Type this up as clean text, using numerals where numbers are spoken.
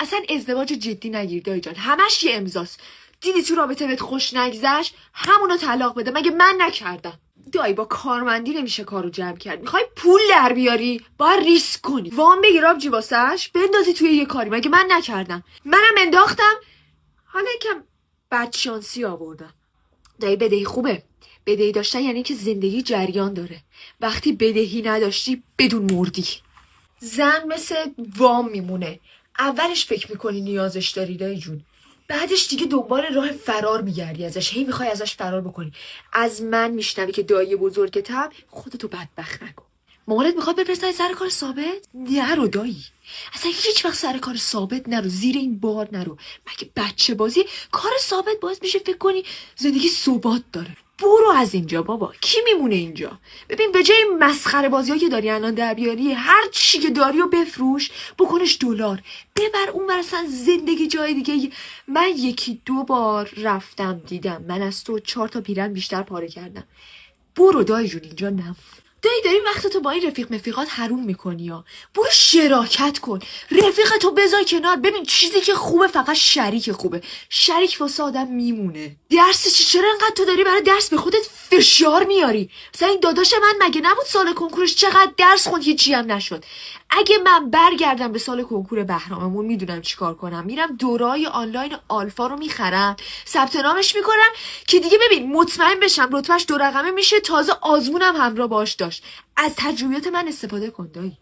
اصلا ازدواج جدی نگیر دایی جان، همش یه امضاست. دیدی تو رابطه بهت خوش نگذشت، همونو طلاق بده. مگه من نکردم؟ دایی با کارمندی نمیشه کارو جمع کرد. میخوای پول در بیاری باید ریسک کنی، وام بگیر آبجی واسش بندازی توی یه کاری. مگه من نکردم؟ منم انداختم، حالا یکم بدشانسی آوردم. دایی بدهی خوبه، بدهی داشتن یعنی که زندگی جریان داره. وقتی بدهی نداشتی بدون مردی. زن مثل وام میمونه، اولش فکر میکنی نیازش داری دایی جون، بعدش دیگه دنبال راه فرار میگردی ازش، هی میخوای ازش فرار بکنی. از من میشنوی که دایی بزرگتم، خودتو بدبخت نکن. مامانت میخواد بفرستای سر کار ثابت؟ نرو دایی، اصلا هیچ وقت سر کار ثابت نرو، زیر این بار نرو. مگه بچه بازی؟ کار ثابت باعث میشه فکر کنی زندگی ثبات داره. برو از اینجا بابا، کی میمونه اینجا؟ ببین به جای مسخره بازی‌ها که داری الان در بیاری، هر چی که داری رو بفروش بکنش دلار، ببر اون ور، اصلا زندگی جای دیگه. من 1-2 بار رفتم دیدم، من از تو 4 تا پیرن بیشتر پاره کردم. برو دایی جون، اینجا نمون. داری وقتتو با این مفیقات حروم میکنی ها. برو شراکت کن، رفیقتو بذار کنار. ببین چیزی که خوبه فقط شریک خوبه، شریک واسه آدم میمونه. درس چرا انقدر تو داری برای درس به خودت فشار میاری؟ مثلا این داداش من مگه نبود سال کنکورش چقدر درس خوند هیچی هم نشد؟ اگه من برگردم به سال کنکور بهراممون، میدونم چیکار کنم. میرم دورای آنلاین آلفا رو میخرم، ثبت نامش میکنم که دیگه ببین مطمئن بشم رتبهش 2 رقمه میشه، تازه آزمونم همراه باش داشت. از تجربیات من استفاده کن دایی.